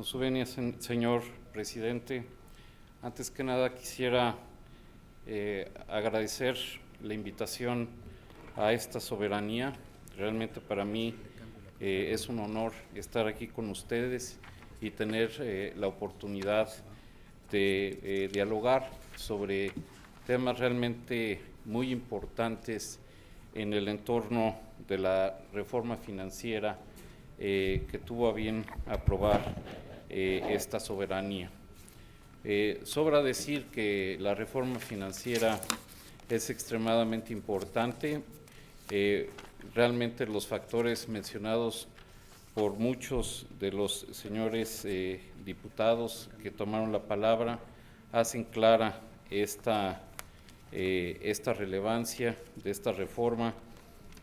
su venia, señor presidente, antes que nada quisiera agradecer la invitación a esta soberanía. Realmente para mí es un honor estar aquí con ustedes y tener la oportunidad de dialogar sobre temas realmente muy importantes en el entorno de la reforma financiera que tuvo a bien aprobar esta soberanía. Sobra decir que la reforma financiera es extremadamente importante. Realmente los factores mencionados por muchos de los señores diputados que tomaron la palabra hacen clara esta relevancia de esta reforma,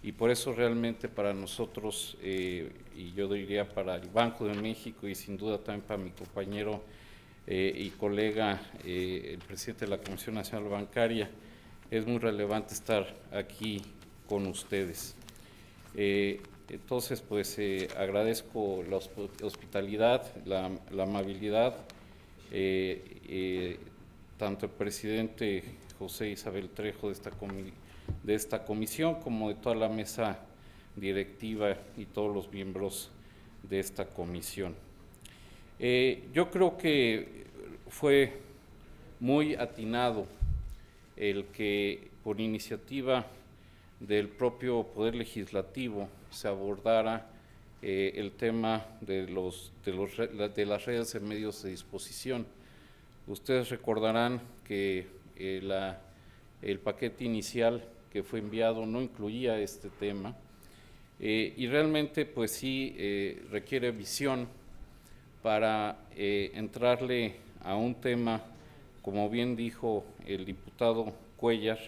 y por eso realmente para nosotros, y yo diría para el Banco de México y sin duda también para mi compañero y colega, el presidente de la Comisión Nacional Bancaria, es muy relevante estar aquí con ustedes. Entonces, pues agradezco la hospitalidad, la amabilidad, tanto el presidente José Isabel Trejo de esta comisión como de toda la mesa directiva y todos los miembros de esta comisión. Yo creo que fue muy atinado el que por iniciativa del propio Poder Legislativo se abordara el tema de las redes de medios de disposición. Ustedes recordarán que el paquete inicial que fue enviado no incluía este tema y realmente pues sí requiere visión para entrarle a un tema, como bien dijo el diputado Cuellar,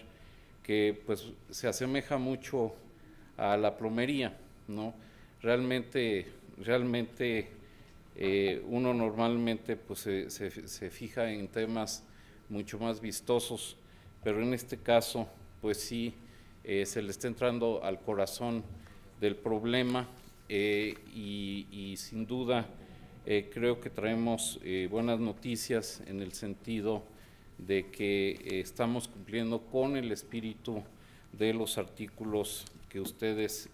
que pues se asemeja mucho a la plomería, ¿no? Realmente uno normalmente pues se fija en temas mucho más vistosos, pero en este caso pues sí se le está entrando al corazón del problema y sin duda creo que traemos buenas noticias en el sentido de que estamos cumpliendo con el espíritu de los artículos que ustedes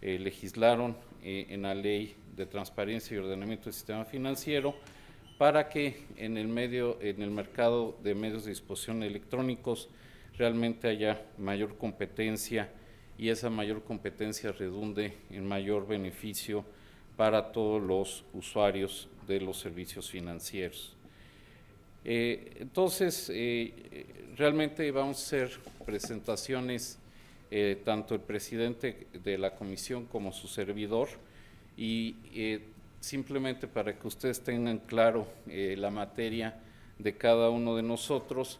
legislaron en la Ley de Transparencia y Ordenamiento del Sistema Financiero, para que en el mercado de medios de disposición electrónicos realmente haya mayor competencia y esa mayor competencia redunde en mayor beneficio para todos los usuarios de los servicios financieros. Entonces, realmente vamos a hacer presentaciones, tanto el presidente de la comisión como su servidor, y simplemente para que ustedes tengan claro la materia de cada uno de nosotros,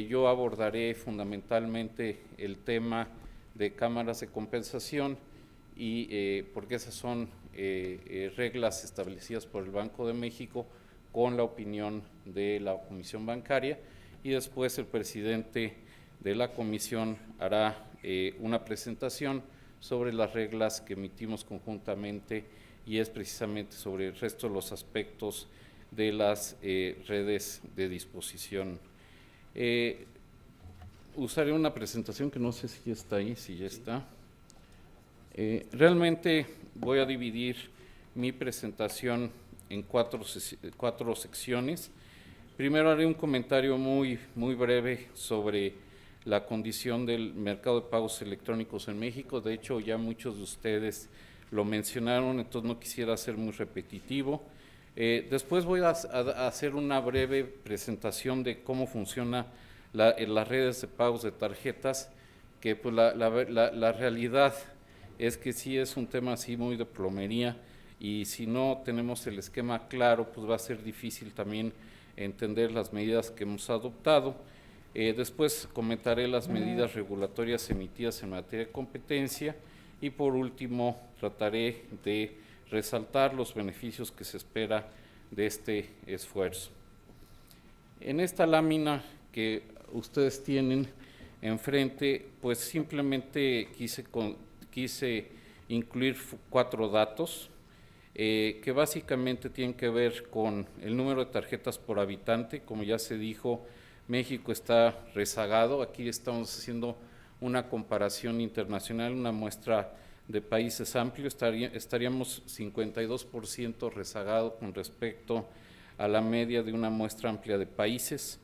yo abordaré fundamentalmente el tema de cámaras de compensación y porque esas son reglas establecidas por el Banco de México con la opinión de la Comisión Bancaria, y después el presidente de la comisión hará una presentación sobre las reglas que emitimos conjuntamente, y es precisamente sobre el resto de los aspectos de las redes de disposición. Usaré una presentación que no sé si ya está ahí, si ya está. Realmente voy a dividir mi presentación en cuatro secciones. Primero haré un comentario muy breve sobre la condición del mercado de pagos electrónicos en México. De hecho, ya muchos de ustedes lo mencionaron, entonces no quisiera ser muy repetitivo. Después voy a hacer una breve presentación de cómo funciona las redes de pagos de tarjetas, que pues la realidad es que sí es un tema así muy de plomería, y si no tenemos el esquema claro, pues va a ser difícil también entender las medidas que hemos adoptado. Después comentaré las medidas regulatorias emitidas en materia de competencia, y por último trataré de resaltar los beneficios que se espera de este esfuerzo. En esta lámina que ustedes tienen enfrente, pues simplemente quise incluir 4 datos. que básicamente tienen que ver con el número de tarjetas por habitante. Como ya se dijo, México está rezagado. Aquí estamos haciendo una comparación internacional, una muestra de países amplios. Estaríamos 52% rezagado con respecto a la media de una muestra amplia de países.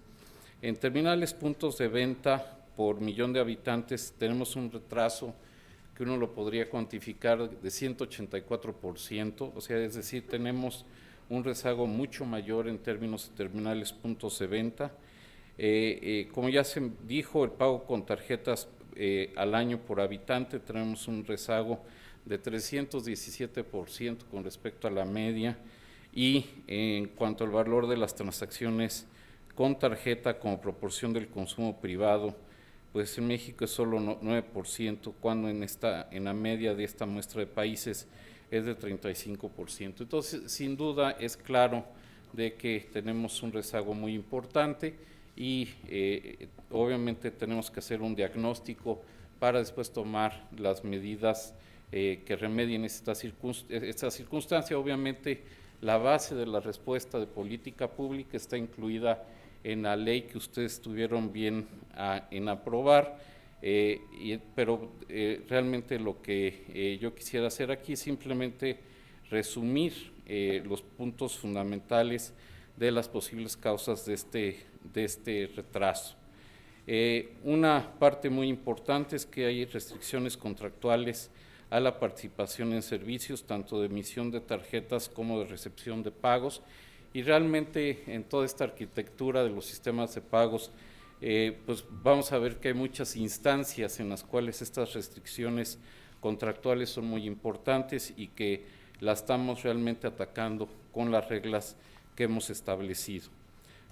En terminales puntos de venta por millón de habitantes tenemos un retraso que uno lo podría cuantificar de 184%, o sea, es decir, tenemos un rezago mucho mayor en términos de terminales puntos de venta. Como ya se dijo, el pago con tarjetas al año por habitante, tenemos un rezago de 317% con respecto a la media, y en cuanto al valor de las transacciones con tarjeta como proporción del consumo privado, pues en México es solo 9%, cuando en la media de esta muestra de países es de 35%. Entonces, sin duda es claro de que tenemos un rezago muy importante y obviamente tenemos que hacer un diagnóstico para después tomar las medidas que remedien esta circunstancia. Obviamente la base de la respuesta de política pública está incluida en la ley que ustedes tuvieron bien en aprobar, pero realmente lo que yo quisiera hacer aquí es simplemente resumir los puntos fundamentales de las posibles causas de este retraso. Una parte muy importante es que hay restricciones contractuales a la participación en servicios, tanto de emisión de tarjetas como de recepción de pagos, y realmente en toda esta arquitectura de los sistemas de pagos, pues vamos a ver que hay muchas instancias en las cuales estas restricciones contractuales son muy importantes y que las estamos realmente atacando con las reglas que hemos establecido.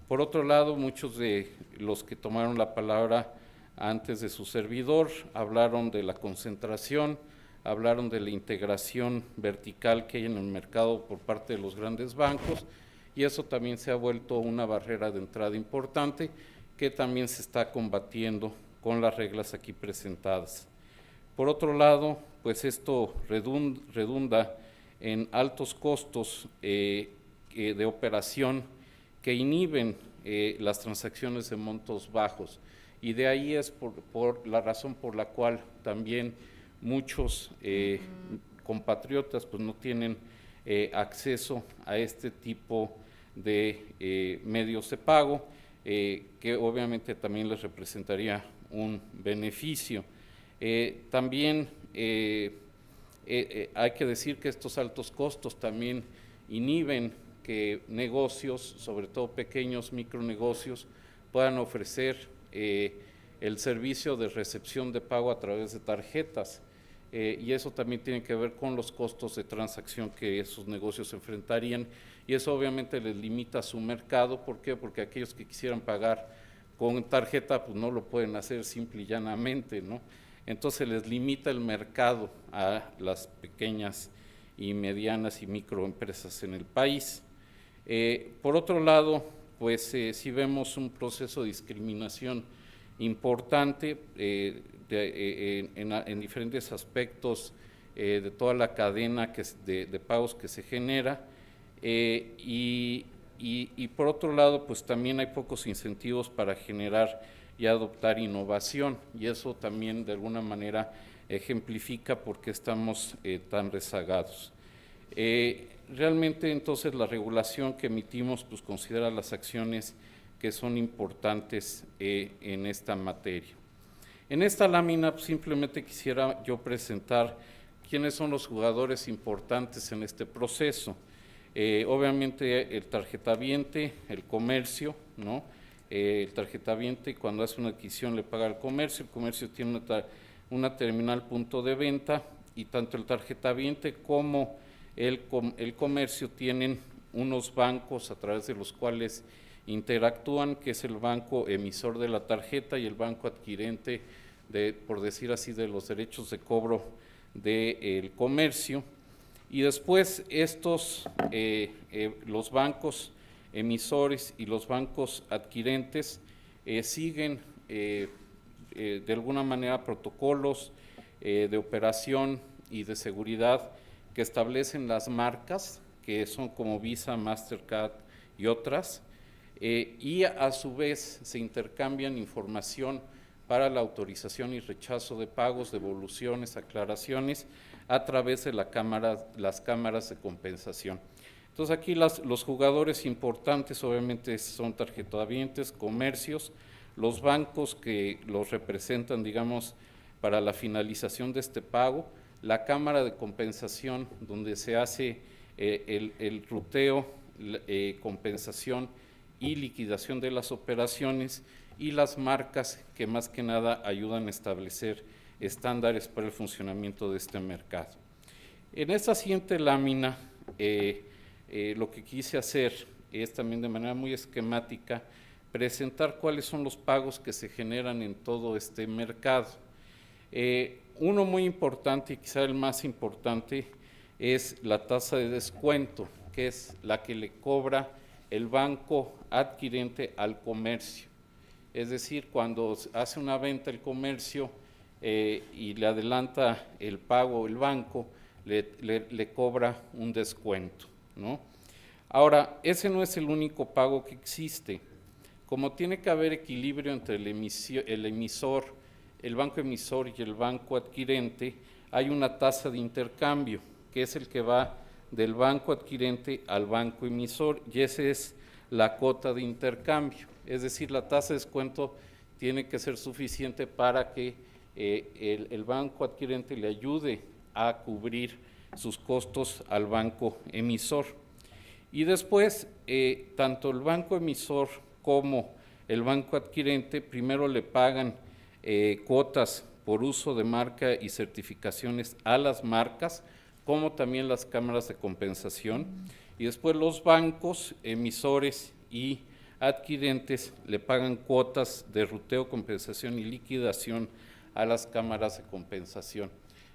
Por otro lado, muchos de los que tomaron la palabra antes de su servidor hablaron de la concentración, hablaron de la integración vertical que hay en el mercado por parte de los grandes bancos, y eso también se ha vuelto una barrera de entrada importante que también se está combatiendo con las reglas aquí presentadas. Por otro lado, pues esto redunda en altos costos de operación que inhiben las transacciones de montos bajos, y de ahí es por la razón por la cual también muchos compatriotas pues no tienen acceso a este tipo de medios de pago, que obviamente también les representaría un beneficio. También hay que decir que estos altos costos también inhiben que negocios, sobre todo pequeños micronegocios, puedan ofrecer el servicio de recepción de pago a través de tarjetas, y eso también tiene que ver con los costos de transacción que esos negocios enfrentarían, y eso obviamente les limita su mercado. ¿Por qué? Porque aquellos que quisieran pagar con tarjeta pues no lo pueden hacer simple y llanamente, ¿no? Entonces les limita el mercado a las pequeñas y medianas y microempresas en el país. Por otro lado, pues sí vemos un proceso de discriminación importante en diferentes aspectos de toda la cadena de pagos que se genera, y por otro lado, pues también hay pocos incentivos para generar y adoptar innovación, y eso también de alguna manera ejemplifica por qué estamos tan rezagados. Realmente entonces la regulación que emitimos pues considera las acciones que son importantes en esta materia. En esta lámina pues, simplemente quisiera yo presentar quiénes son los jugadores importantes en este proceso. Obviamente el tarjetaviente, el comercio, ¿no? El tarjetaviente cuando hace una adquisición le paga al comercio, el comercio tiene una terminal punto de venta, y tanto el tarjetaviente como el comercio tienen unos bancos a través de los cuales interactúan, que es el banco emisor de la tarjeta y el banco adquirente, por decir así, de los derechos de cobro del comercio. Y después estos, los bancos emisores y los bancos adquirentes siguen de alguna manera protocolos de operación y de seguridad que establecen las marcas, que son como Visa, Mastercard y otras, y a su vez se intercambian información para la autorización y rechazo de pagos, devoluciones, aclaraciones a través de las cámaras de compensación. Entonces aquí los jugadores importantes obviamente son tarjetavientes, comercios, los bancos que los representan, digamos, para la finalización de este pago, la cámara de compensación donde se hace el ruteo, compensación y liquidación de las operaciones, y las marcas que más que nada ayudan a establecer estándares para el funcionamiento de este mercado. En esta siguiente lámina, lo que quise hacer es también de manera muy esquemática presentar cuáles son los pagos que se generan en todo este mercado. Uno muy importante y quizá el más importante es la tasa de descuento, que es la que le cobra el banco adquirente al comercio. Es decir, cuando hace una venta el comercio y le adelanta el pago el banco, le cobra un descuento, ¿no? Ahora, ese no es el único pago que existe. Como tiene que haber equilibrio entre el emisor, el banco emisor y el banco adquirente, hay una tasa de intercambio, que es el que va del banco adquirente al banco emisor, y esa es la cuota de intercambio. Es decir, la tasa de descuento tiene que ser suficiente para que el banco adquirente le ayude a cubrir sus costos al banco emisor. Y después, tanto el banco emisor como el banco adquirente primero le pagan cuotas por uso de marca y certificaciones a las marcas, como también las cámaras de compensación, y después los bancos emisores y adquirentes le pagan cuotas de ruteo, compensación y liquidación a las cámaras de compensación.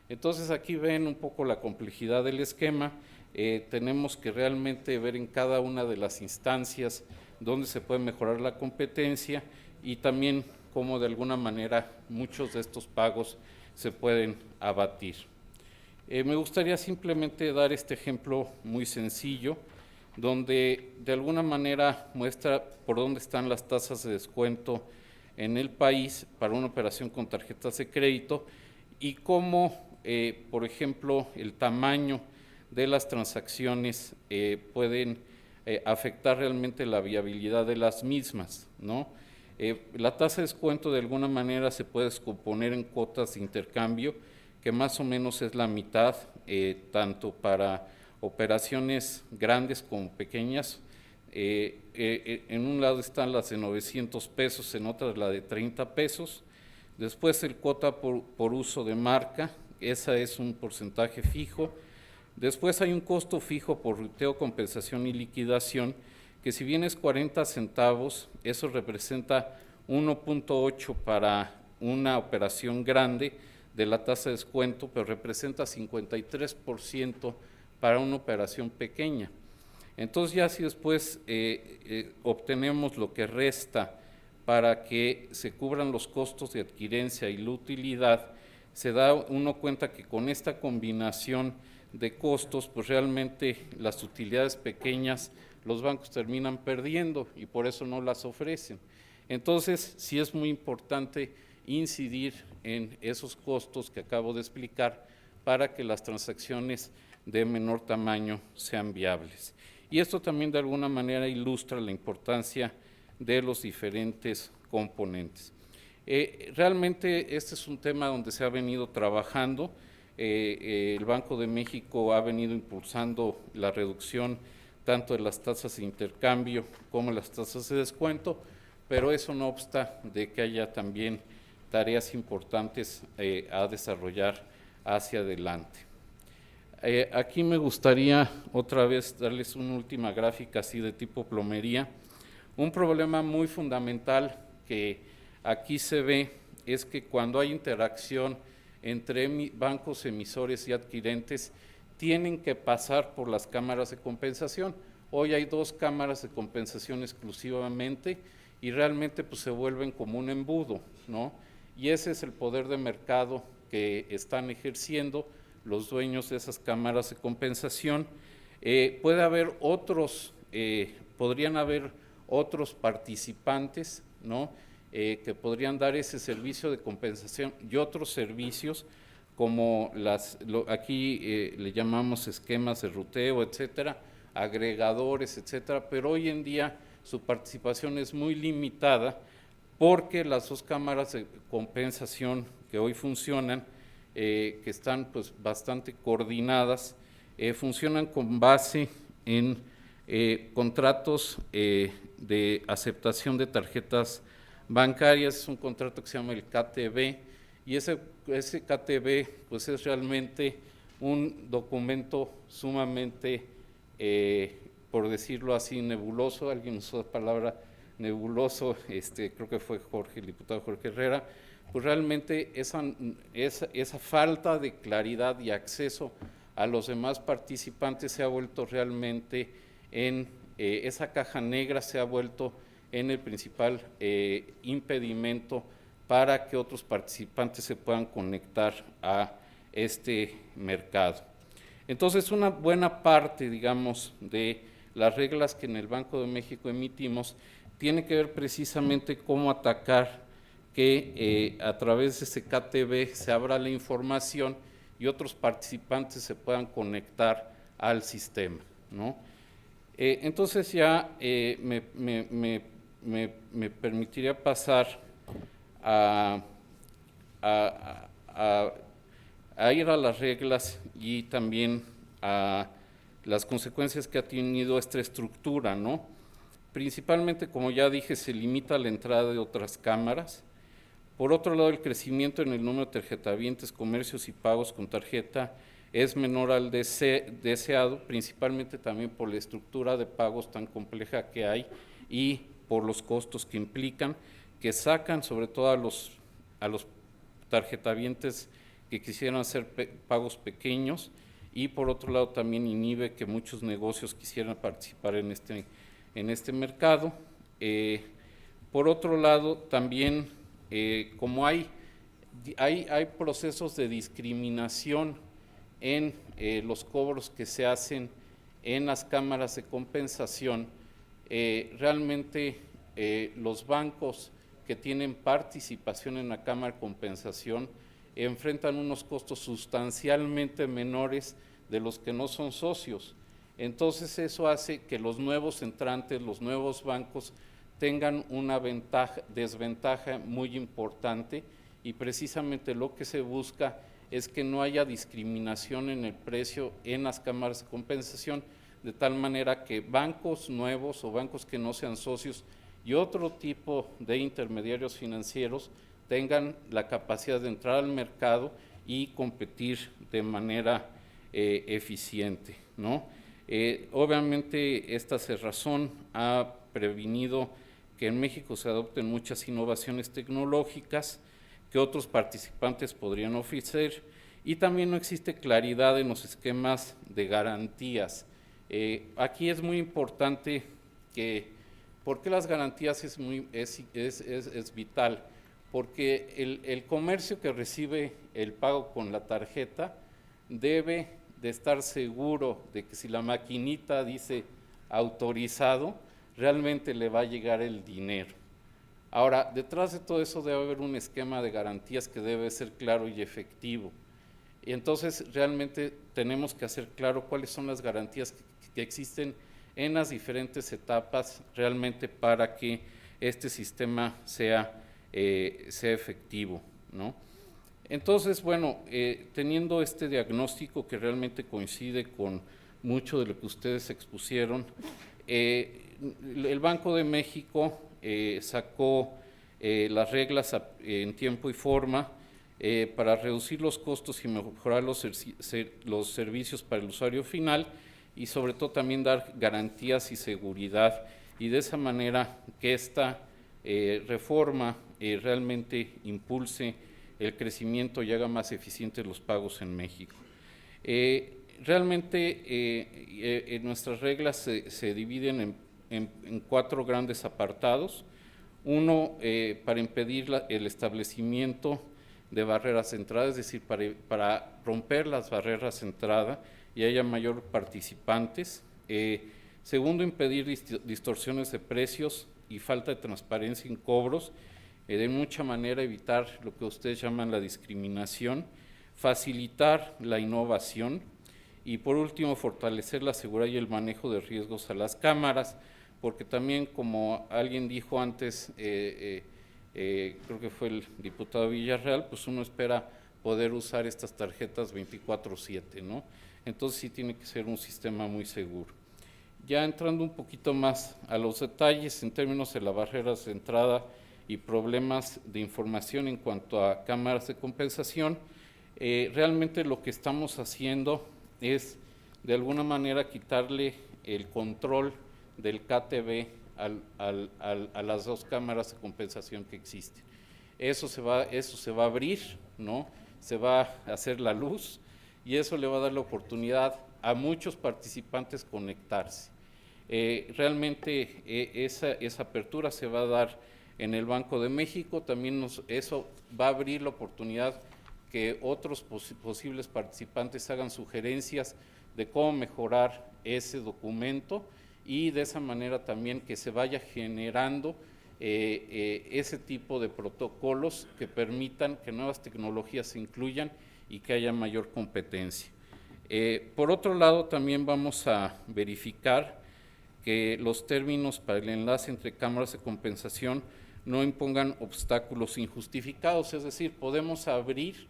Entonces aquí ven un poco la complejidad del esquema. Tenemos que realmente ver en cada una de las instancias dónde se puede mejorar la competencia y también cómo de alguna manera muchos de estos pagos se pueden abatir. Me gustaría simplemente dar este ejemplo muy sencillo, donde de alguna manera muestra por dónde están las tasas de descuento en el país para una operación con tarjetas de crédito y cómo, por ejemplo, el tamaño de las transacciones pueden afectar realmente la viabilidad de las mismas, ¿no? La tasa de descuento de alguna manera se puede descomponer en cuotas de intercambio, que más o menos es la mitad, tanto para operaciones grandes como pequeñas. En un lado están las de 900 pesos, en otra la de 30 pesos. Después el cuota por uso de marca, esa es un porcentaje fijo. Después hay un costo fijo por ruteo, compensación y liquidación, que si bien es 40 centavos, eso representa 1.8 para una operación grande de la tasa de descuento, pero representa 53% para una operación pequeña. Entonces ya si después obtenemos lo que resta para que se cubran los costos de adquirencia y la utilidad, se da uno cuenta que con esta combinación de costos, pues realmente las utilidades pequeñas los bancos terminan perdiendo y por eso no las ofrecen. Entonces sí es muy importante incidir en esos costos que acabo de explicar para que las transacciones de menor tamaño sean viables. Y esto también de alguna manera ilustra la importancia de los diferentes componentes. Realmente este es un tema donde se ha venido trabajando. El Banco de México ha venido impulsando la reducción tanto de las tasas de intercambio como las tasas de descuento, pero eso no obsta de que haya también tareas importantes a desarrollar hacia adelante. Aquí me gustaría otra vez darles una última gráfica así de tipo plomería. Un problema muy fundamental que aquí se ve es que cuando hay interacción entre bancos emisores y adquirentes, tienen que pasar por las cámaras de compensación. Hoy hay 2 cámaras de compensación exclusivamente y realmente pues se vuelven como un embudo, ¿no? Y ese es el poder de mercado que están ejerciendo los dueños de esas cámaras de compensación. Puede haber otros, podrían haber otros participantes, ¿no? Que podrían dar ese servicio de compensación y otros servicios como aquí le llamamos esquemas de ruteo, etcétera, agregadores, etcétera, pero hoy en día su participación es muy limitada porque las dos cámaras de compensación que hoy funcionan, que están pues bastante coordinadas, funcionan con base en contratos de aceptación de tarjetas bancarias. Es un contrato que se llama el KTB, y ese KTB pues es realmente un documento sumamente, por decirlo así, nebuloso. Alguien usó la palabra nebuloso, creo que fue el diputado Jorge Herrera. Pues realmente esa falta de claridad y acceso a los demás participantes se ha vuelto realmente esa caja negra se ha vuelto en el principal impedimento para que otros participantes se puedan conectar a este mercado. Entonces, una buena parte, digamos, de las reglas que en el Banco de México emitimos tiene que ver precisamente cómo atacar que a través de ese KTB se abra la información y otros participantes se puedan conectar al sistema, ¿no? Entonces ya me permitiría pasar a ir a las reglas y también a las consecuencias que ha tenido esta estructura, ¿no? Principalmente, como ya dije, se limita la entrada de otras cámaras. Por otro lado, el crecimiento en el número de tarjetavientes, comercios y pagos con tarjeta es menor al deseado, principalmente también por la estructura de pagos tan compleja que hay y por los costos que implican, que sacan sobre todo a los tarjetavientes que quisieran hacer pagos pequeños, y por otro lado también inhibe que muchos negocios quisieran participar en este mercado. Por otro lado, también como hay procesos de discriminación en los cobros que se hacen en las cámaras de compensación, realmente los bancos que tienen participación en la cámara de compensación enfrentan unos costos sustancialmente menores de los que no son socios. Entonces eso hace que los nuevos entrantes, los nuevos bancos, tengan una desventaja muy importante, y precisamente lo que se busca es que no haya discriminación en el precio en las cámaras de compensación, de tal manera que bancos nuevos o bancos que no sean socios y otro tipo de intermediarios financieros tengan la capacidad de entrar al mercado y competir de manera eficiente, ¿no? Obviamente esta cerrazón ha prevenido que en México se adopten muchas innovaciones tecnológicas que otros participantes podrían ofrecer, y también no existe claridad en los esquemas de garantías. Aquí es muy importante ¿por qué las garantías es vital? Porque el comercio que recibe el pago con la tarjeta debe de estar seguro de que si la maquinita dice autorizado, realmente le va a llegar el dinero. Ahora, detrás de todo eso debe haber un esquema de garantías que debe ser claro y efectivo. Y entonces realmente tenemos que hacer claro cuáles son las garantías que existen en las diferentes etapas realmente para que este sistema sea efectivo, ¿no? Entonces, bueno, teniendo este diagnóstico que realmente coincide con mucho de lo que ustedes expusieron, el Banco de México sacó las reglas en tiempo y forma para reducir los costos y mejorar los servicios para el usuario final, y sobre todo también dar garantías y seguridad, y de esa manera que esta reforma realmente impulse el crecimiento y haga más eficientes los pagos en México. Realmente nuestras reglas se dividen en 4 grandes apartados. Uno, para impedir el establecimiento de barreras de entrada, es decir, para romper las barreras de entrada y haya mayor participantes. Segundo, impedir distorsiones de precios y falta de transparencia en cobros. De mucha manera evitar lo que ustedes llaman la discriminación, facilitar la innovación y por último fortalecer la seguridad y el manejo de riesgos a las cámaras, porque también como alguien dijo antes, creo que fue el diputado Villarreal, pues uno espera poder usar estas tarjetas 24/7, ¿no? Entonces sí tiene que ser un sistema muy seguro. Ya entrando un poquito más a los detalles en términos de las barreras de entrada y problemas de información en cuanto a cámaras de compensación, realmente lo que estamos haciendo es de alguna manera quitarle el control del KTV a las dos cámaras de compensación que existen. Eso se va a abrir, ¿no? Se va a hacer la luz y eso le va a dar la oportunidad a muchos participantes conectarse. Realmente esa apertura se va a dar en el Banco de México, también eso va a abrir la oportunidad que otros posibles participantes hagan sugerencias de cómo mejorar ese documento y de esa manera también que se vaya generando ese tipo de protocolos que permitan que nuevas tecnologías se incluyan y que haya mayor competencia. Por otro lado, también vamos a verificar que los términos para el enlace entre cámaras de compensación no impongan obstáculos injustificados, es decir, podemos abrir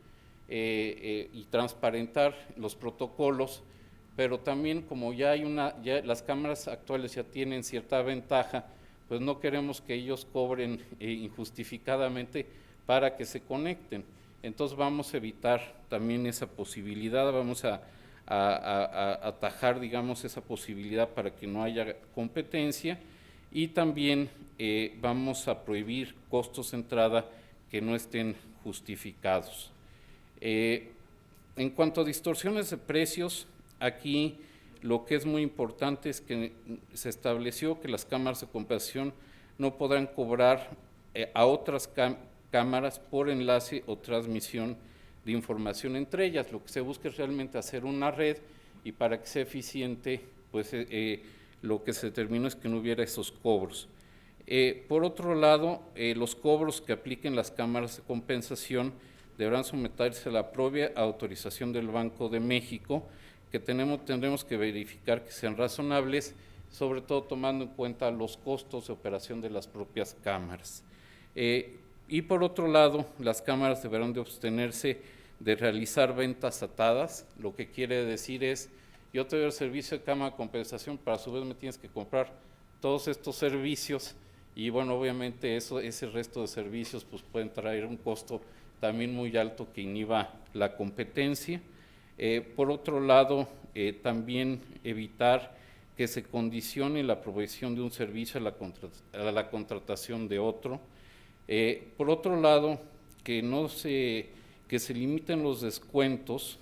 y transparentar los protocolos, pero también como ya las cámaras actuales ya tienen cierta ventaja, pues no queremos que ellos cobren injustificadamente para que se conecten. Entonces vamos a evitar también esa posibilidad, vamos a atajar, digamos, esa posibilidad para que no haya competencia y también vamos a prohibir costos de entrada que no estén justificados. En cuanto a distorsiones de precios, aquí lo que es muy importante es que se estableció que las cámaras de compensación no podrán cobrar a otras cámaras por enlace o transmisión de información entre ellas. Lo que se busca es realmente hacer una red y para que sea eficiente, pues lo que se determinó es que no hubiera esos cobros. Por otro lado, los cobros que apliquen las cámaras de compensación deberán someterse a la previa autorización del Banco de México, que tendremos que verificar que sean razonables, sobre todo tomando en cuenta los costos de operación de las propias cámaras. Y por otro lado, las cámaras deberán de abstenerse de realizar ventas atadas, lo que quiere decir es, yo te doy el servicio de cámara de compensación, pero a su vez me tienes que comprar todos estos servicios y bueno, obviamente ese resto de servicios pues pueden traer un costo también muy alto que inhiba la competencia. Por otro lado, también evitar que se condicione la provisión de un servicio a la contratación de otro. Por otro lado, que se limiten los descuentos,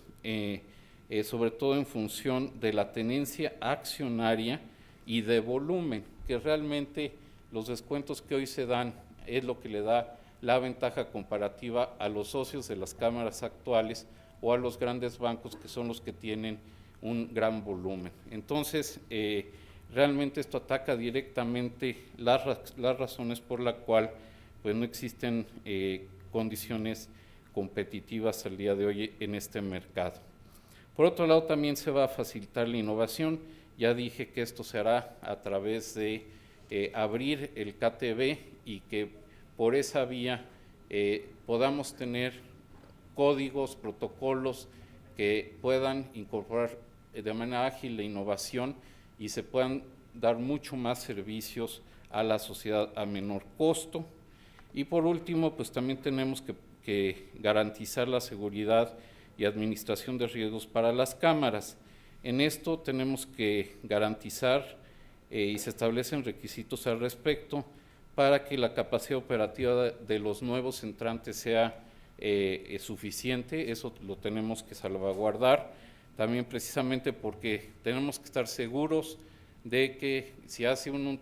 sobre todo en función de la tenencia accionaria y de volumen, que realmente los descuentos que hoy se dan es lo que le da la ventaja comparativa a los socios de las cámaras actuales o a los grandes bancos que son los que tienen un gran volumen. Entonces, realmente esto ataca directamente las razones por las cuales pues, no existen condiciones competitivas al día de hoy en este mercado. Por otro lado, también se va a facilitar la innovación. Ya dije que esto se hará a través de abrir el KTV y que por esa vía podamos tener códigos, protocolos que puedan incorporar de manera ágil la innovación y se puedan dar mucho más servicios a la sociedad a menor costo. Y por último, pues también tenemos que garantizar la seguridad y administración de riesgos para las cámaras. En esto tenemos que garantizar y se establecen requisitos al respecto para que la capacidad operativa de los nuevos entrantes sea suficiente. Eso lo tenemos que salvaguardar, también precisamente porque tenemos que estar seguros de que si hace un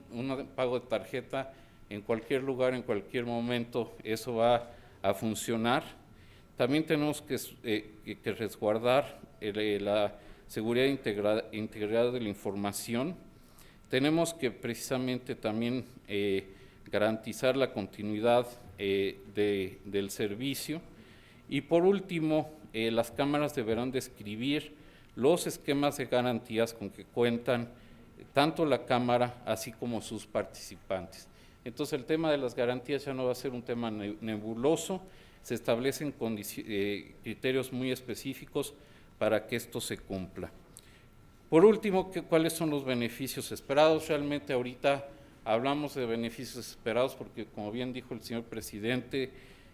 pago de tarjeta en cualquier lugar, en cualquier momento, eso va a funcionar. También tenemos que resguardar la seguridad integrada de la información. Tenemos que precisamente también garantizar la continuidad del servicio. Y por último, las cámaras deberán describir los esquemas de garantías con que cuentan tanto la Cámara así como sus participantes. Entonces el tema de las garantías ya no va a ser un tema nebuloso, se establecen criterios muy específicos para que esto se cumpla. Por último, ¿cuáles son los beneficios esperados? Realmente ahorita hablamos de beneficios esperados porque, como bien dijo el señor presidente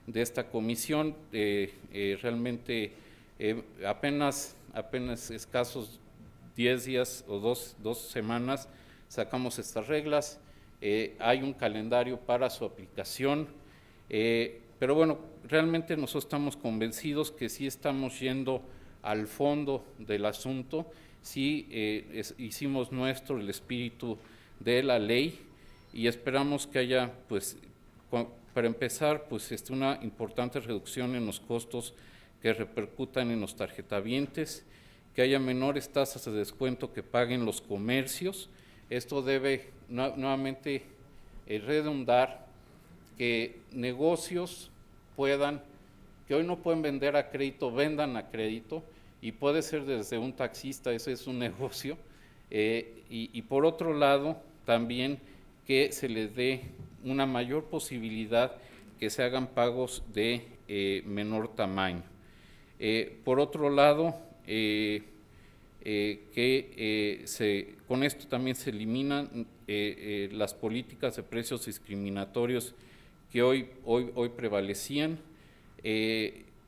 de esta comisión, realmente apenas escasos 10 días o dos semanas sacamos estas reglas, hay un calendario para su aplicación, pero bueno, realmente nosotros estamos convencidos que sí estamos yendo al fondo del asunto, sí hicimos nuestro el espíritu de la ley y esperamos que haya, pues, para empezar, pues una importante reducción en los costos que repercutan en los tarjetavientes, que haya menores tasas de descuento que paguen los comercios. Esto debe nuevamente redundar que negocios que hoy no pueden vender a crédito, vendan a crédito, y puede ser desde un taxista, ese es un negocio, y por otro lado también que se les dé una mayor posibilidad que se hagan pagos de menor tamaño. Por otro lado, con esto también se eliminan las políticas de precios discriminatorios que hoy prevalecían.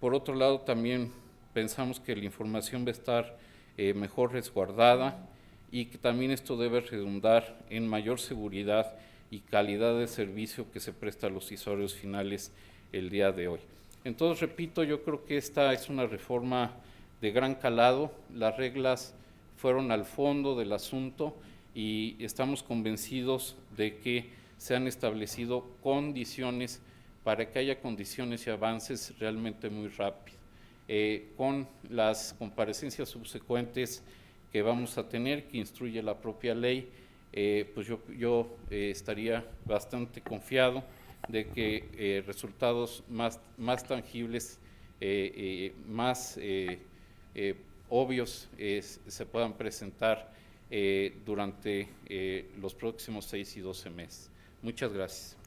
Por otro lado, también pensamos que la información va a estar mejor resguardada y que también esto debe redundar en mayor seguridad y calidad de servicio que se presta a los usuarios finales el día de hoy. Entonces, repito, yo creo que esta es una reforma de gran calado, las reglas fueron al fondo del asunto y estamos convencidos de que se han establecido condiciones para que haya condiciones y avances realmente muy rápidos. Con las comparecencias subsecuentes que vamos a tener, que instruye la propia ley, pues yo estaría bastante confiado de que resultados más tangibles, más obvios se puedan presentar durante los próximos 6 y 12 meses. Muchas gracias.